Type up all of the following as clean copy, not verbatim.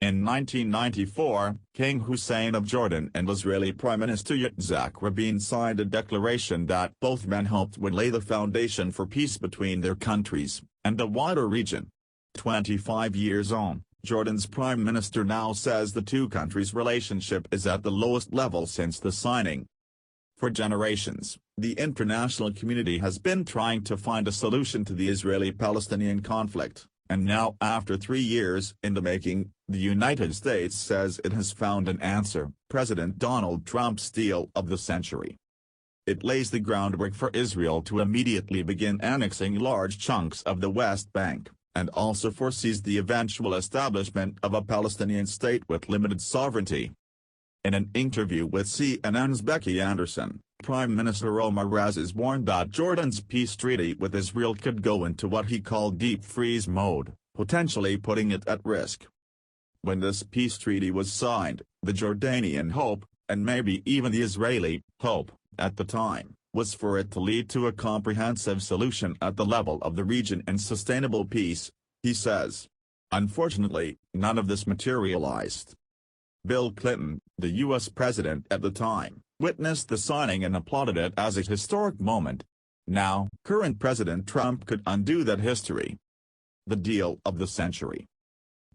In 1994, King Hussein of Jordan and Israeli Prime Minister Yitzhak Rabin signed a declaration that both men hoped would lay the foundation for peace between their countries, and the wider region. 25 years on, Jordan's Prime Minister now says the two countries' relationship is at the lowest level since the signing. For generations, the international community has been trying to find a solution to the Israeli-Palestinian conflict. And now, after 3 years in the making, the United States says it has found an answer. President Donald Trump's deal of the century. It lays the groundwork for Israel to immediately begin annexing large chunks of the West Bank, and also foresees the eventual establishment of a Palestinian state with limited sovereignty. In an interview with CNN's Becky Anderson, Prime Minister Omar Aziz warned that Jordan's peace treaty with Israel could go into what he called deep freeze mode, potentially putting it at risk. When this peace treaty was signed, the Jordanian hope, and maybe even the Israeli hope, at the time, was for it to lead to a comprehensive solution at the level of the region and sustainable peace, he says. Unfortunately, none of this materialized. Bill Clinton, the U.S. president at the time, witnessed the signing and applauded it as a historic moment. Now, current President Trump could undo that history. The deal of the century.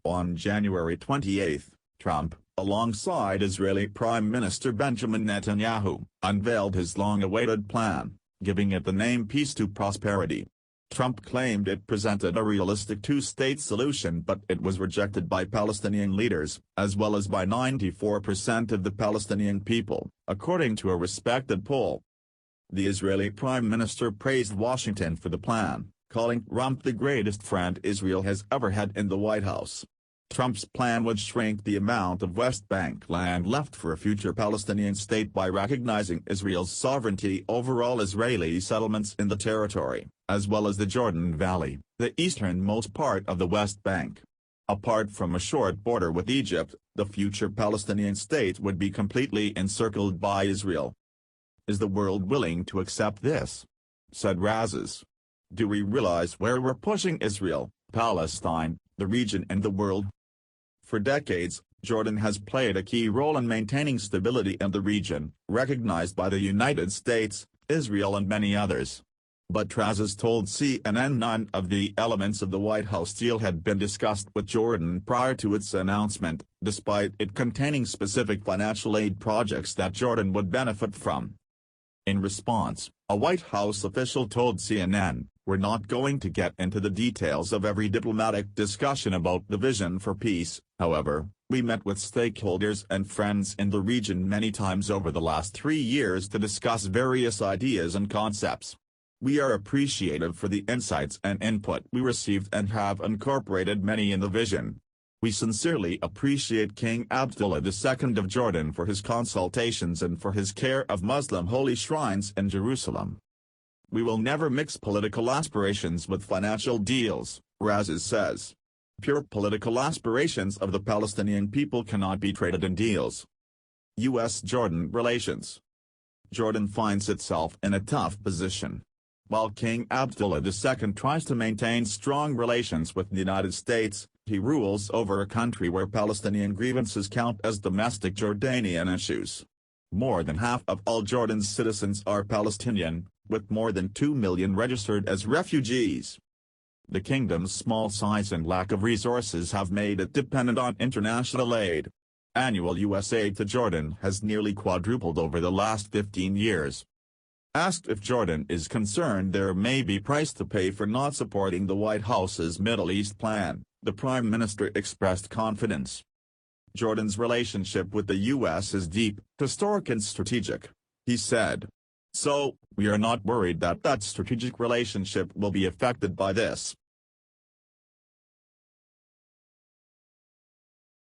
On January 28, Trump, alongside Israeli Prime Minister Benjamin Netanyahu, unveiled his long-awaited plan, giving it the name Peace to Prosperity. Trump claimed it presented a realistic two-state solution, but it was rejected by Palestinian leaders, as well as by 94% of the Palestinian people, according to a respected poll. The Israeli Prime Minister praised Washington for the plan, calling Trump the greatest friend Israel has ever had in the White House. Trump's plan would shrink the amount of West Bank land left for a future Palestinian state by recognizing Israel's sovereignty over all Israeli settlements in the territory, as well as the Jordan Valley, the easternmost part of the West Bank. Apart from a short border with Egypt, the future Palestinian state would be completely encircled by Israel. Is the world willing to accept this? Said Aziz. Do we realize where we're pushing Israel, Palestine, the region and the world? For decades, Jordan has played a key role in maintaining stability in the region, recognized by the United States, Israel and many others. But Aziz told CNN none of the elements of the White House deal had been discussed with Jordan prior to its announcement, despite it containing specific financial aid projects that Jordan would benefit from. In response, a White House official told CNN, "We're not going to get into the details of every diplomatic discussion about the vision for peace. However, we met with stakeholders and friends in the region many times over the last 3 years to discuss various ideas and concepts. We are appreciative for the insights and input we received and have incorporated many in the vision. We sincerely appreciate King Abdullah II of Jordan for his consultations and for his care of Muslim holy shrines in Jerusalem. We will never mix political aspirations with financial deals," Aziz says. Pure political aspirations of the Palestinian people cannot be traded in deals. U.S.-Jordan relations. Jordan finds itself in a tough position. While King Abdullah II tries to maintain strong relations with the United States, he rules over a country where Palestinian grievances count as domestic Jordanian issues. More than half of all Jordan's citizens are Palestinian, with more than 2 million registered as refugees. The kingdom's small size and lack of resources have made it dependent on international aid. Annual U.S. aid to Jordan has nearly quadrupled over the last 15 years. Asked if Jordan is concerned there may be price to pay for not supporting the White House's Middle East plan, the Prime Minister expressed confidence. Jordan's relationship with the U.S. is deep, historic and strategic, he said. So, we are not worried that strategic relationship will be affected by this.